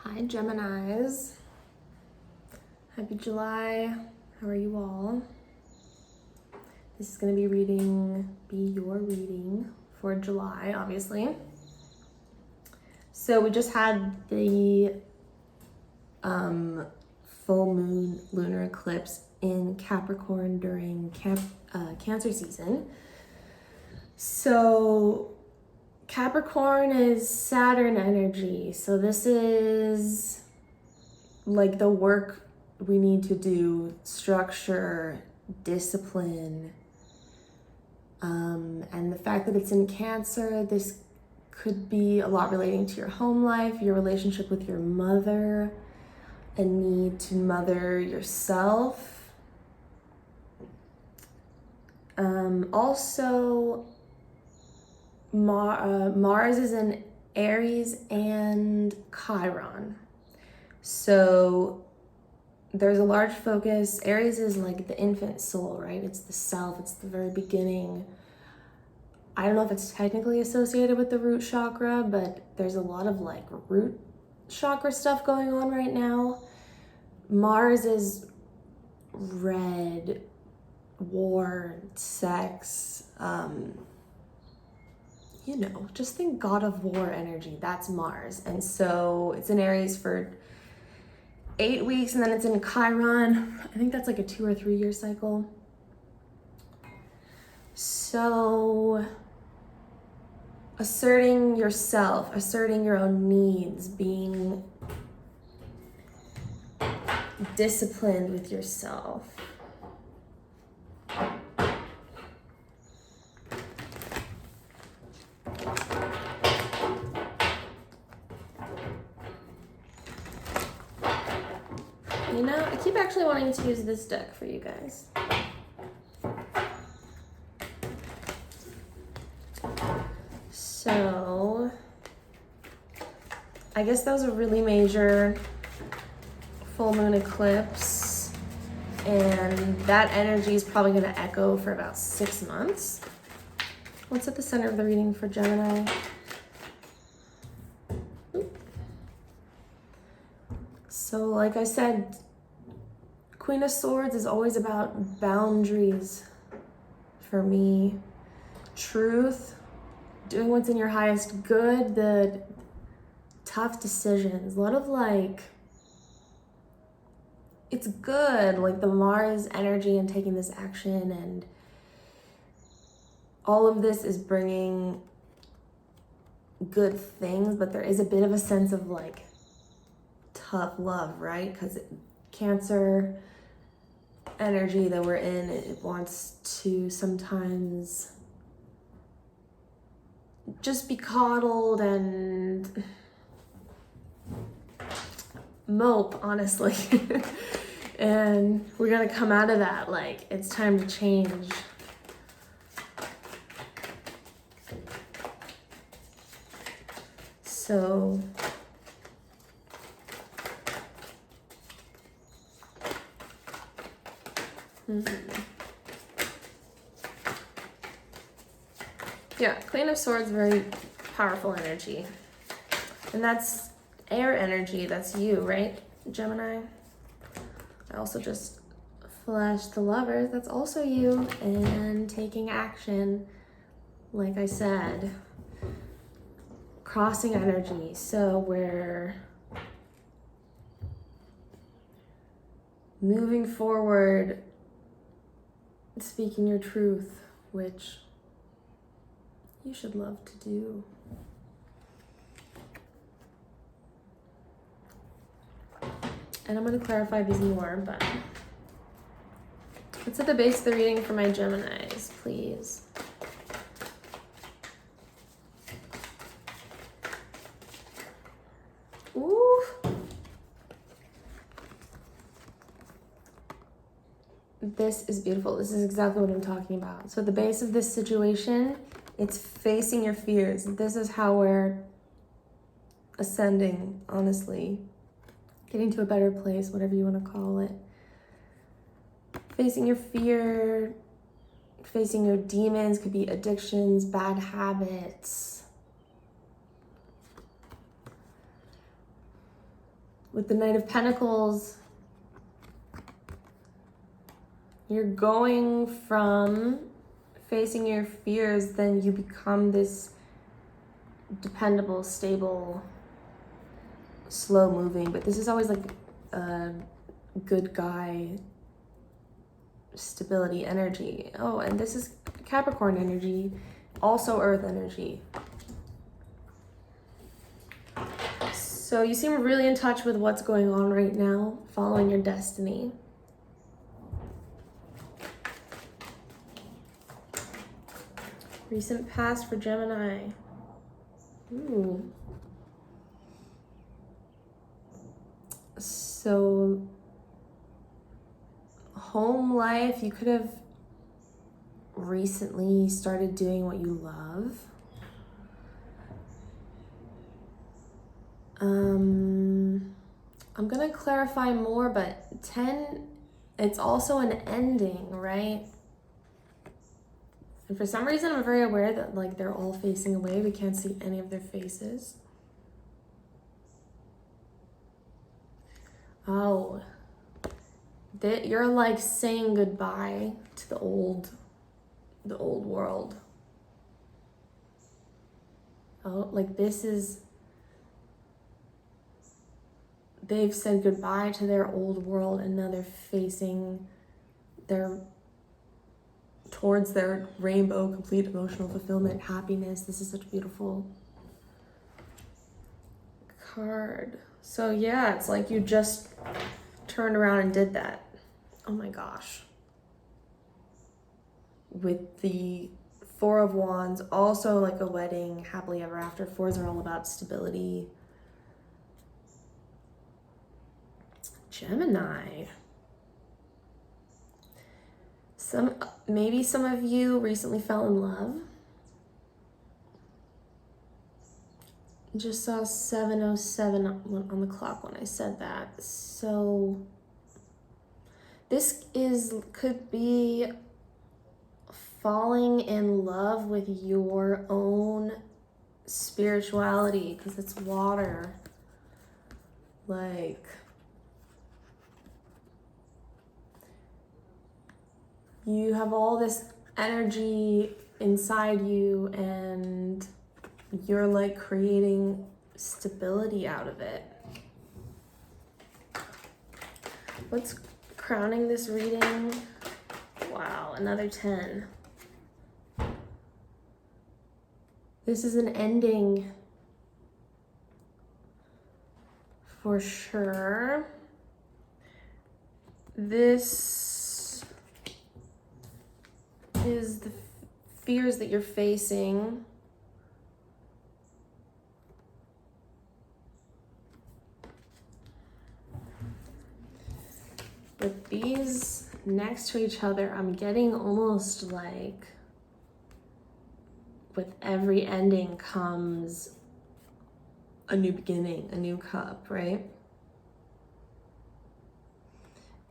Hi, Geminis. Happy July. How are you all? This is going to be your reading for July, obviously. So we just had the full moon lunar eclipse in Capricorn during Cancer season. So Capricorn is Saturn energy. So this is like the work we need to do, structure, discipline. And the fact that it's in Cancer, this could be a lot relating to your home life, your relationship with your mother, a need to mother yourself. Also, Mars is in Aries and Chiron. So there's a large focus. Aries is like the infant soul, right? It's the self, it's the very beginning. I don't know if it's technically associated with the root chakra, but there's a lot of like root chakra stuff going on right now. Mars is red, war, sex, just think God of War energy. That's Mars. And so it's in Aries for 8 weeks, and then it's in Chiron. I think that's like a 2 or 3 year cycle. So asserting yourself, asserting your own needs, being disciplined with yourself. I keep actually wanting to use this deck for you guys. So, I guess that was a really major full moon eclipse, and that energy is probably going to echo for about 6 months. What's at the center of the reading for Gemini? So, like I said, Queen of Swords is always about boundaries for me. Truth, doing what's in your highest good, the tough decisions. A lot of like, it's good, like the Mars energy and taking this action, and all of this is bringing good things, but there is a bit of a sense of like tough love, right? Because Cancer energy that we're in, it wants to sometimes just be coddled and mope, honestly. And we're gonna come out of that like it's time to change. So yeah, Queen of Swords, very powerful energy. And that's air energy, that's you, right, Gemini? I also just flashed the Lovers, that's also you. And taking action, like I said, crossing energy. So we're moving forward, speaking your truth, which you should love to do. And I'm going to clarify these more, but what's at the base of the reading for my Geminis, please? Ooh. This is beautiful. This is exactly what I'm talking about. So at the base of this situation, it's facing your fears. This is how we're ascending, honestly. Getting to a better place, whatever you want to call it. Facing your fear, facing your demons, could be addictions, bad habits. with the Knight of Pentacles, you're going from facing your fears, then you become this dependable, stable, slow moving, but this is always like a good guy stability energy. Oh, and this is Capricorn energy, also earth energy. So you seem really in touch with what's going on right now, following your destiny. Recent past for Gemini. Ooh. So, home life, you could have recently started doing what you love. I'm gonna clarify more, but 10, it's also an ending, right? And for some reason, I'm very aware that like they're all facing away. We can't see any of their faces. Oh, you're like saying goodbye to the old world. Oh, like this is, they've said goodbye to their old world and now they're facing towards their rainbow, complete emotional fulfillment, happiness. This is such a beautiful card. So yeah, it's like you just turned around and did that. Oh my gosh. With the Four of Wands, also like a wedding, happily ever after. Fours are all about stability. Gemini. Maybe some of you recently fell in love. Just saw 7:07 on the clock when I said that. So this could be falling in love with your own spirituality, because it's water. Like, you have all this energy inside you and you're like creating stability out of it. What's crowning this reading? Wow, another 10. This is an ending for sure. This is the fears that you're facing. But these next to each other, I'm getting almost like with every ending comes a new beginning, a new cup, right?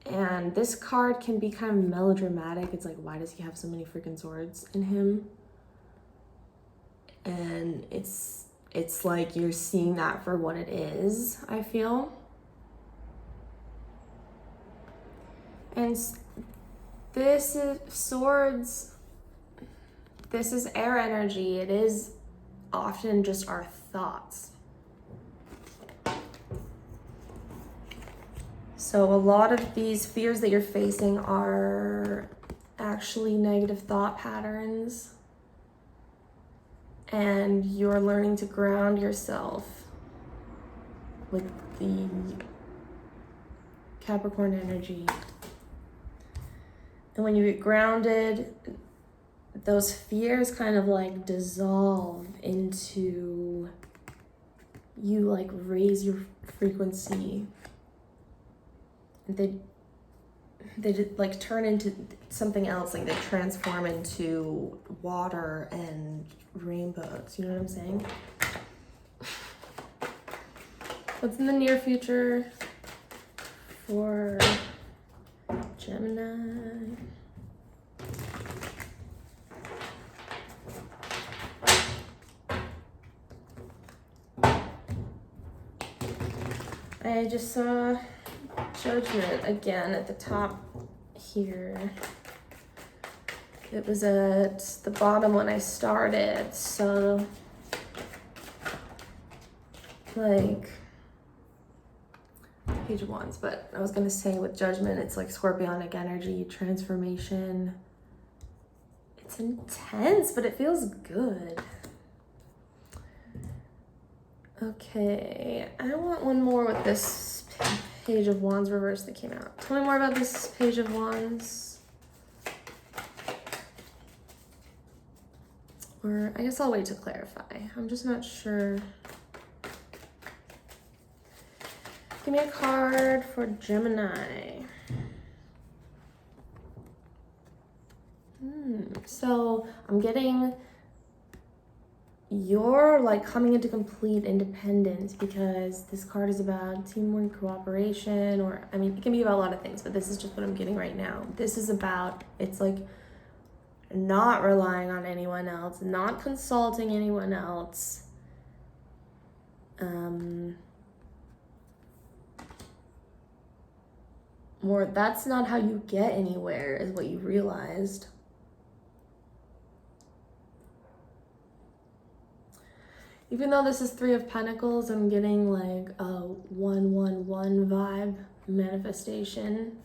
And this card can be kind of melodramatic. It's like, why does he have so many freaking swords in him? And it's like you're seeing that for what it is, I feel. And this is swords. This is air energy. It is often just our thoughts. So a lot of these fears that you're facing are actually negative thought patterns. And you're learning to ground yourself with the Capricorn energy. And when you get grounded, those fears kind of like dissolve into, you like raise your frequency. They like turn into something else, like they transform into water and rainbows. You know what I'm saying? What's in the near future for Gemini? I just saw Judgment again at the top here. It was at the bottom when I started, so like Page of Wands, but I was gonna say with Judgment, it's like scorpionic energy, transformation. It's intense, but it feels good. Okay, I want one more with this Page of Wands reverse that came out. Tell me more about this Page of Wands. Or I guess I'll wait to clarify. I'm just not sure. Give me a card for Gemini. So I'm getting you're like coming into complete independence, because this card is about teamwork, cooperation, or I mean, it can be about a lot of things, but this is just what I'm getting right now. This is about, it's like not relying on anyone else, not consulting anyone else. More, that's not how you get anywhere, is what you realized. Even though this is Three of Pentacles, I'm getting like a 111 vibe, manifestation.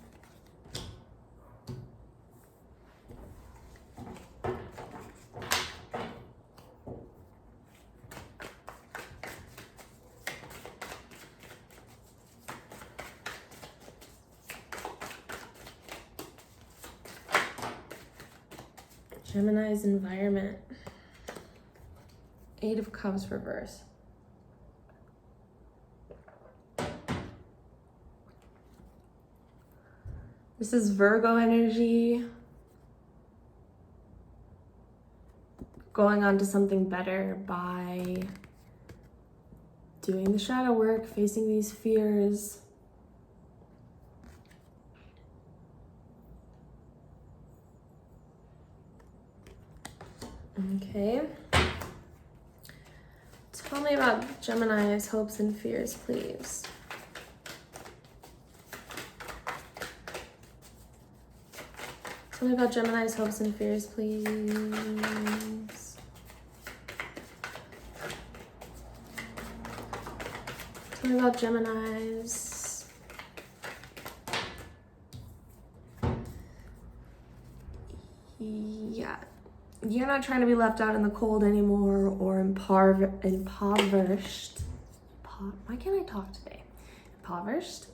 Gemini's environment. Eight of Cups reverse. This is Virgo energy. Going on to something better by doing the shadow work, facing these fears. Okay. Tell me about Gemini's hopes and fears, please. Tell me about Gemini's hopes and fears, please. Tell me about Gemini's. Yeah. You're not trying to be left out in the cold anymore or impoverished. Why can't I talk today? Impoverished?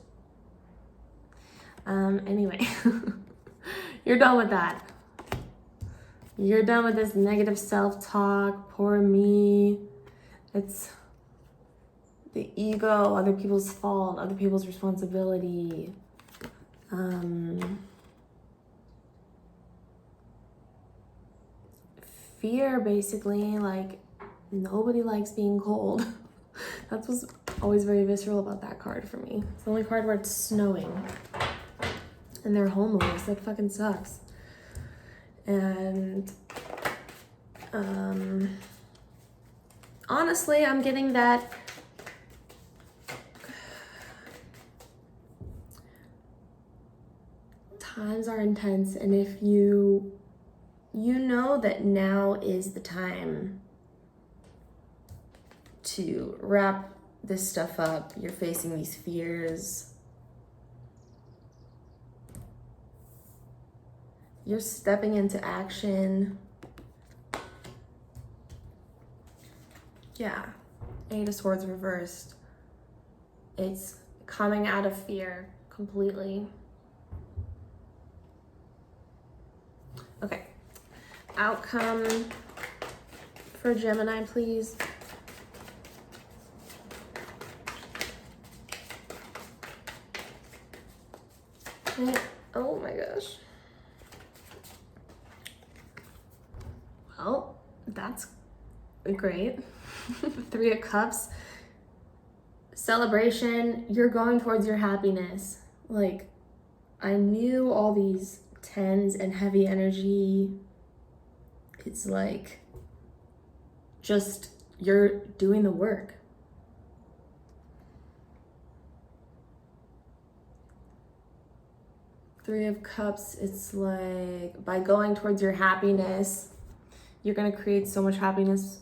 Anyway, you're done with that. You're done with this negative self-talk, poor me. It's the ego, other people's fault, other people's responsibility. Fear, basically, like nobody likes being cold. That's what's always very visceral about that card for me. It's the only card where it's snowing and they're homeless. That fucking sucks. And honestly, I'm getting that times are intense, and if you know that now is the time to wrap this stuff up. You're facing these fears. You're stepping into action. Yeah, Eight of Swords reversed. It's coming out of fear completely. Okay. Outcome for Gemini, please. Okay. Oh my gosh. Well, that's great. Three of Cups. Celebration. You're going towards your happiness. Like, I knew all these tens and heavy energy. It's like, just, you're doing the work. Three of Cups, it's like by going towards your happiness, you're going to create so much happiness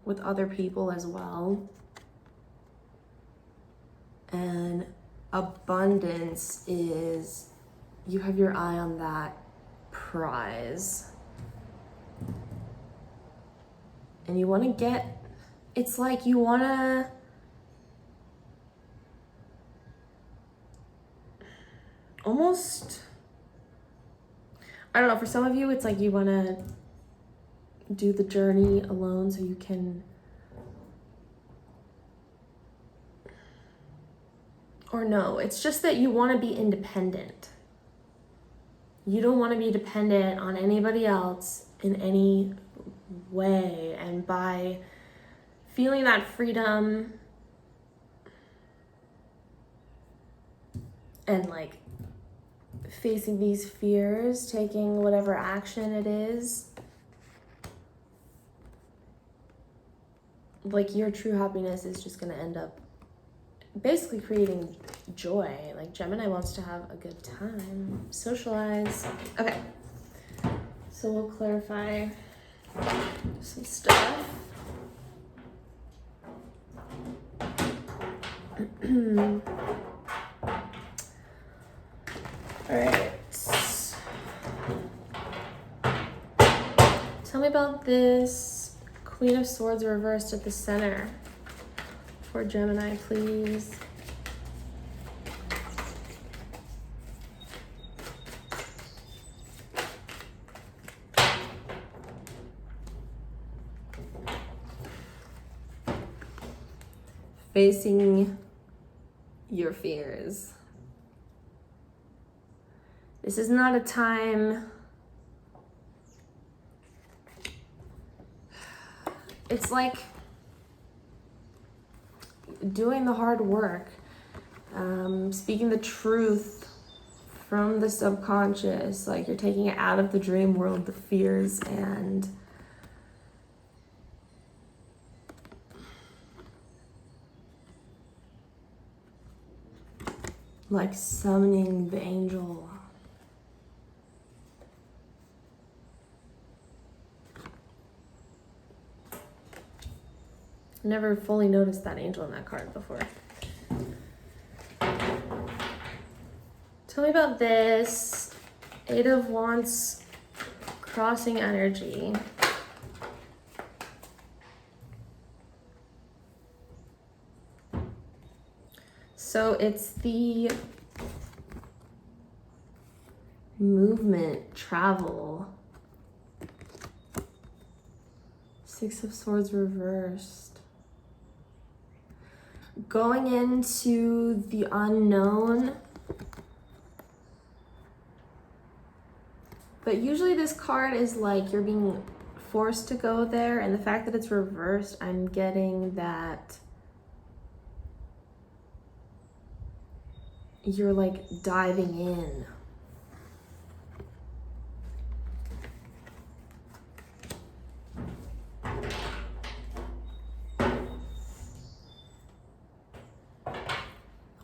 with other people as well. And abundance is you have your eye on that prize. And you want to get, it's like you want to almost, I don't know, for some of you, it's like you want to do the journey alone so you can, or no, it's just that you want to be independent. You don't want to be dependent on anybody else in any way. And by feeling that freedom and like facing these fears, taking whatever action it is, like your true happiness is just going to end up basically creating joy. Like Gemini wants to have a good time, socialize. Okay, so we'll clarify some stuff. All right. Tell me about this Queen of Swords reversed at the center for Gemini, please. Facing your fears. This is not a time. It's like doing the hard work, speaking the truth from the subconscious, like you're taking it out of the dream world, the fears, and like summoning the angel. Never fully noticed that angel in that card before. Tell me about this Eight of Wands crossing energy. So it's the movement, travel. Six of Swords reversed. Going into the unknown. But usually this card is like you're being forced to go there, and the fact that it's reversed, I'm getting that you're like diving in.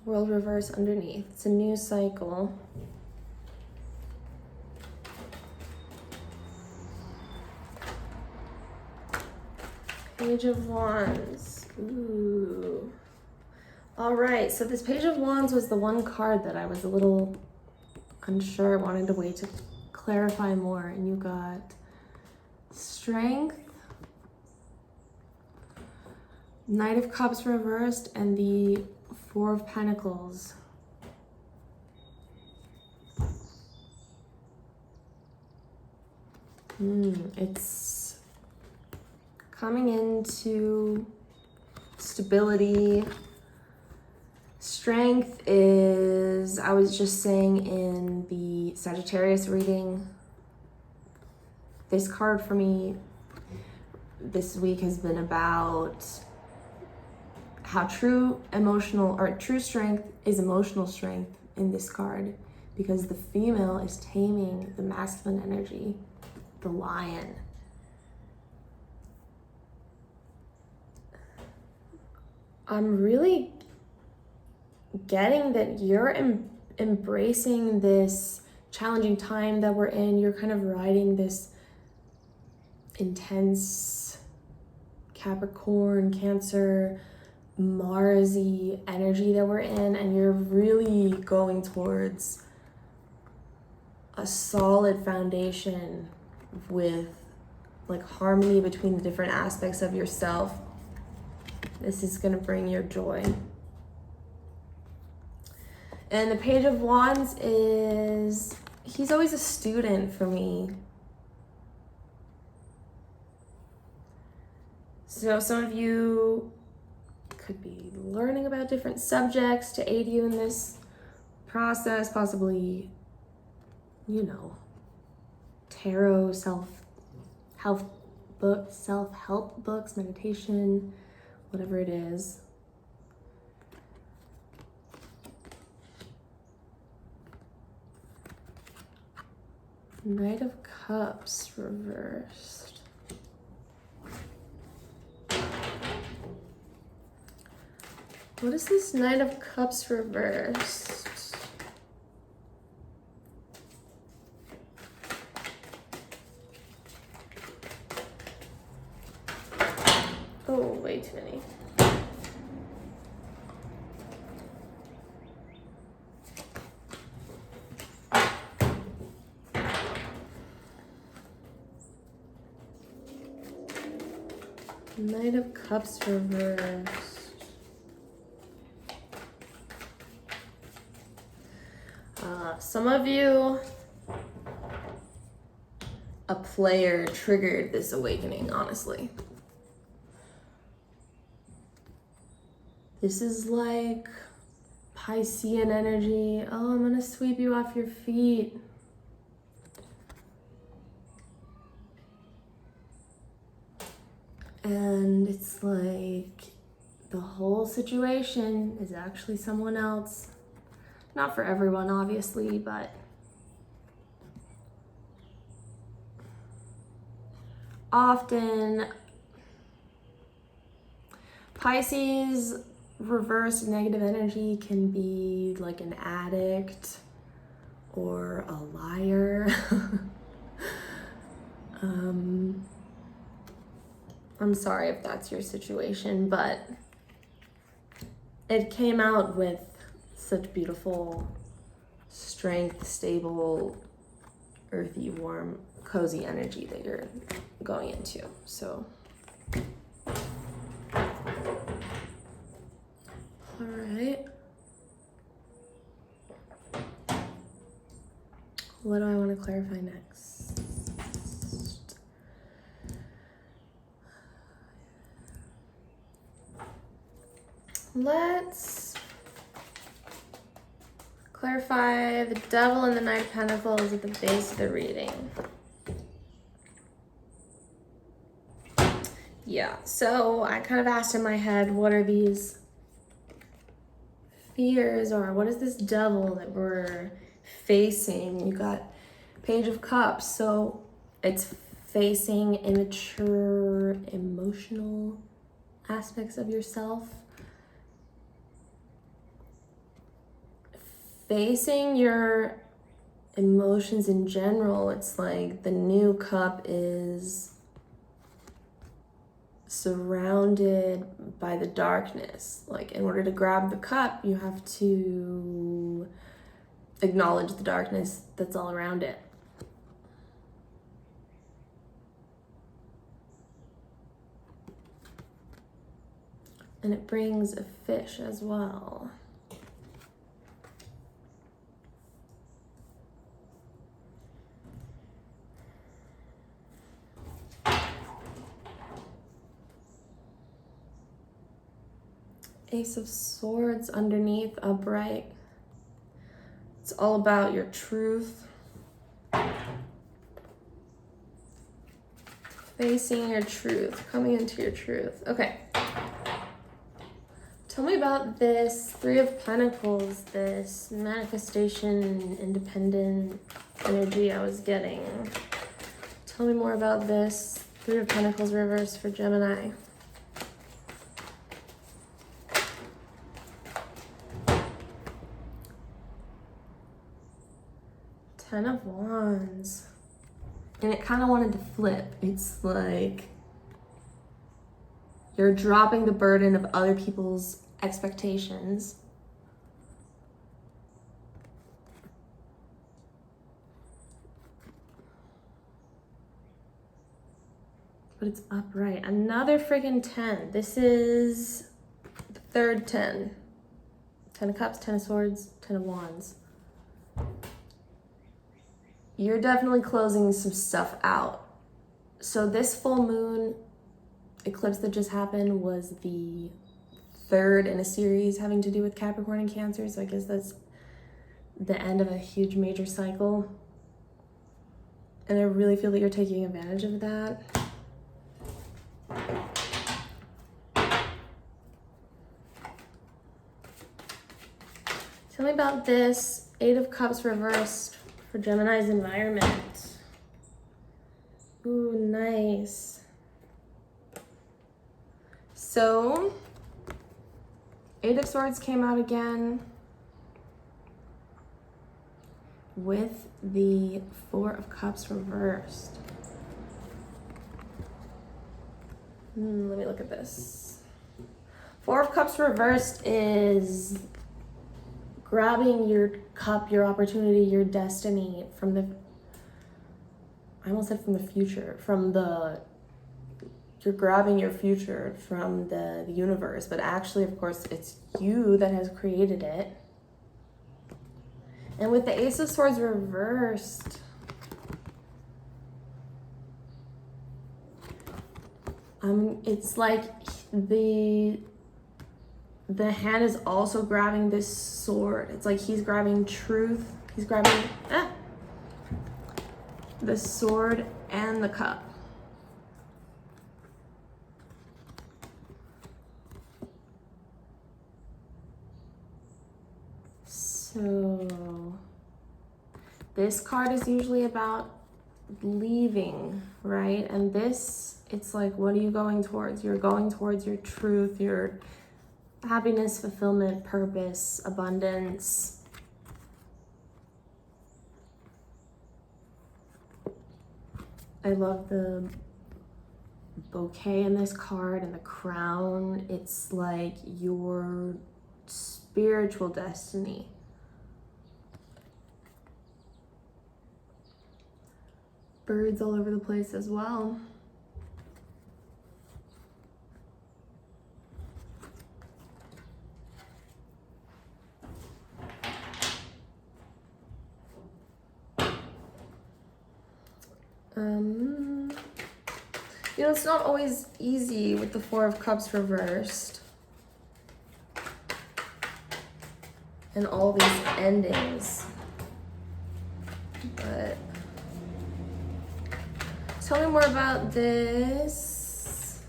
World reverse underneath. It's a new cycle. Page of Wands. Ooh. All right, so this Page of Wands was the one card that I was a little unsure, wanted to wait to clarify more, and you got Strength, Knight of Cups reversed, and the Four of Pentacles. It's coming into stability. Strength is, I was just saying in the Sagittarius reading, this card for me this week has been about how true strength is emotional strength in this card, because the female is taming the masculine energy, the lion. I'm really getting that you're embracing this challenging time that we're in. You're kind of riding this intense Capricorn, Cancer, Mars-y energy that we're in, and you're really going towards a solid foundation with like harmony between the different aspects of yourself. This is going to bring your joy. And the Page of Wands he's always a student for me. So some of you could be learning about different subjects to aid you in this process, possibly, tarot, self-help books, meditation, whatever it is. Knight of Cups reversed. What is this Knight of Cups reversed? Oh, way too many. Knight of Cups reversed. Some of you, a player triggered this awakening, honestly. This is like Piscean energy. Oh, I'm gonna sweep you off your feet. And it's like the whole situation is actually someone else. Not for everyone, obviously, but often Pisces reversed negative energy can be like an addict or a liar. I'm sorry if that's your situation, but it came out with such beautiful strength, stable, earthy, warm, cozy energy that you're going into. So, all right. What do I want to clarify next? Let's clarify the Devil and the Knight of Pentacles at the base of the reading. Yeah, so I kind of asked in my head, what are these fears, or what is this devil that we're facing? You got Page of Cups, so it's facing immature emotional aspects of yourself. Facing your emotions in general, it's like the new cup is surrounded by the darkness. Like, in order to grab the cup, you have to acknowledge the darkness that's all around it. And it brings a fish as well. Ace of Swords underneath, upright. It's all about your truth. Facing your truth, coming into your truth. Okay. Tell me about this Three of Pentacles, this manifestation, independent energy I was getting. Tell me more about this Three of Pentacles reverse for Gemini. Ten of Wands. And it kind of wanted to flip. It's like you're dropping the burden of other people's expectations. But it's upright. Another freaking 10. This is the third 10. 10 of Cups, 10 of Swords, 10 of Wands. You're definitely closing some stuff out. So this full moon eclipse that just happened was the third in a series having to do with Capricorn and Cancer. So I guess that's the end of a huge major cycle. And I really feel that you're taking advantage of that. Tell me about this 8 of Cups reversed for Gemini's environment. Ooh, nice. So, 8 of Swords came out again with the 4 of Cups reversed. Let me look at this. 4 of Cups reversed is grabbing your cup, your opportunity, your destiny from the, I almost said from the future, you're grabbing your future from the universe, but actually, of course, it's you that has created it. And with the Ace of Swords reversed, it's like the hand is also grabbing this sword. It's like he's grabbing truth. He's grabbing the sword and the cup. So this card is usually about leaving, right? And this, it's like, what are you going towards? You're going towards your truth, your happiness, fulfillment, purpose, abundance. I love the bouquet in this card and the crown. It's like your spiritual destiny. Birds all over the place as well. You know, it's not always easy with the 4 of Cups reversed. And all these endings. But tell me more about this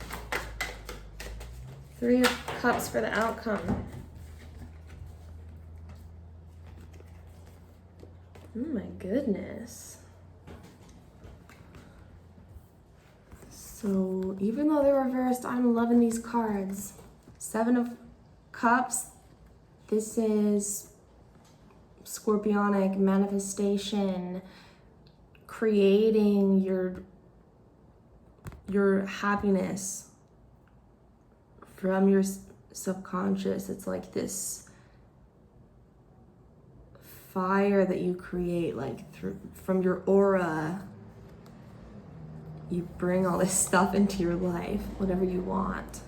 3 of Cups for the outcome. Oh my goodness. So even though they're reversed, I'm loving these cards. 7 of Cups. This is scorpionic manifestation, creating your happiness from your subconscious. It's like this fire that you create, like from your aura. You bring all this stuff into your life, whatever you want.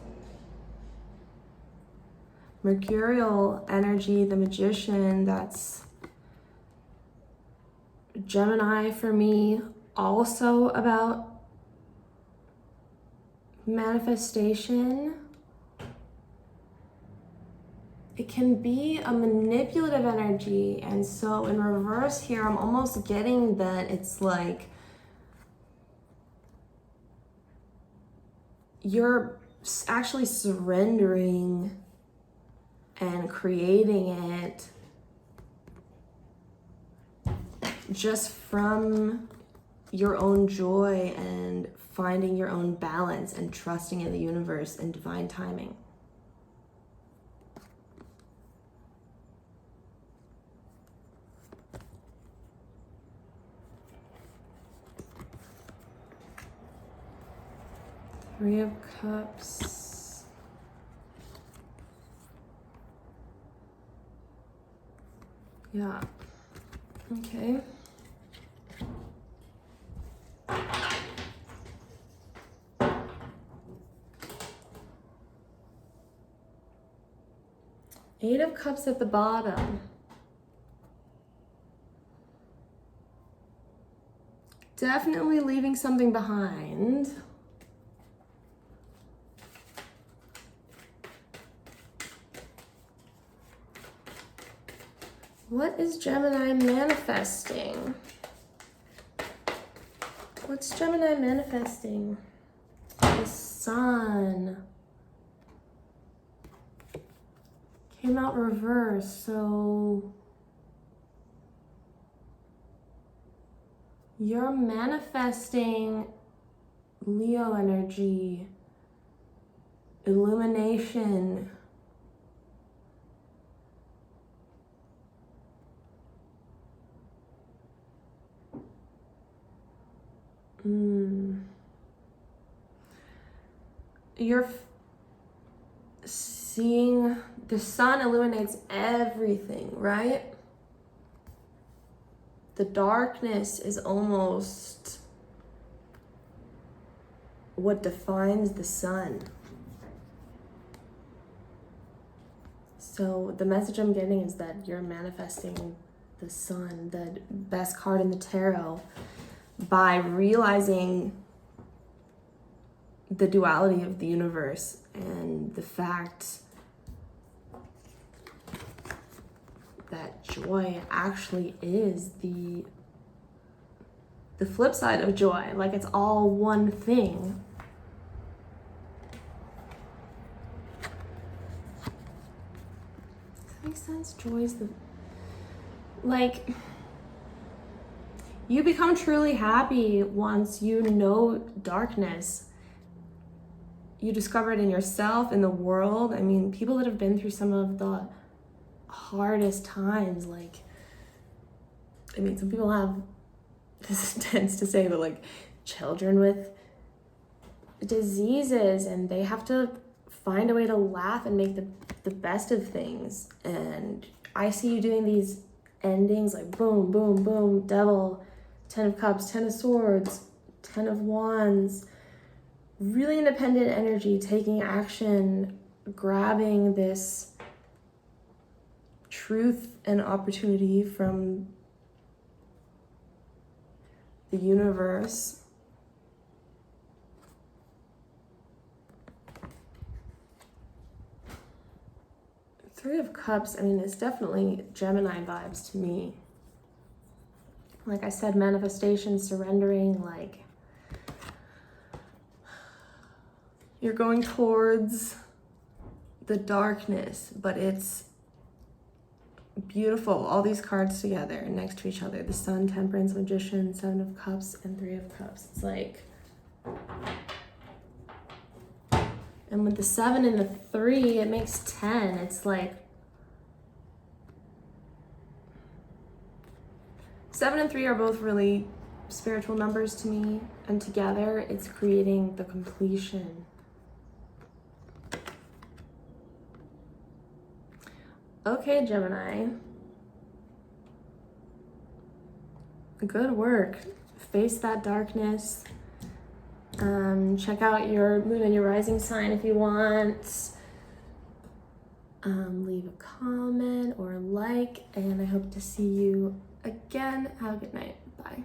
Mercurial energy, the Magician, that's Gemini for me, also about manifestation. It can be a manipulative energy, and so in reverse here, I'm almost getting that it's like you're actually surrendering and creating it just from your own joy and finding your own balance and trusting in the universe and divine timing. Three of Cups. Yeah. Okay. Eight of Cups at the bottom. Definitely leaving something behind. What is Gemini manifesting? What's Gemini manifesting? The Sun. Came out reversed, so you're manifesting Leo energy, illumination. You're seeing the sun illuminates everything, right? The darkness is almost what defines the sun. So the message I'm getting is that you're manifesting the sun, the best card in the tarot, by realizing the duality of the universe and the fact that joy actually is the flip side of joy. Like, it's all one thing. Does that make sense? Joy is the, like, you become truly happy once you know darkness. You discover it in yourself, in the world. I mean, people that have been through some of the hardest times, like, I mean, some people have, this is intense to say, but like children with diseases, and they have to find a way to laugh and make the best of things. And I see you doing these endings like boom, boom, boom, Devil, 10 of Cups, 10 of Swords, 10 of Wands. Really independent energy, taking action, grabbing this truth and opportunity from the universe. Three of Cups, I mean, it's definitely Gemini vibes to me. Like I said, manifestation, surrendering, like you're going towards the darkness, but it's beautiful. All these cards together next to each other. The Sun, Temperance, Magician, 7 of Cups, and 3 of Cups. It's like, and with the 7 and the 3, it makes 10. It's like 7 and 3 are both really spiritual numbers to me, and together it's creating the completion. Okay, Gemini. Good work. Face that darkness. Check out your moon and your rising sign if you want. Leave a comment or a like, and I hope to see you again. Have a good night. Bye.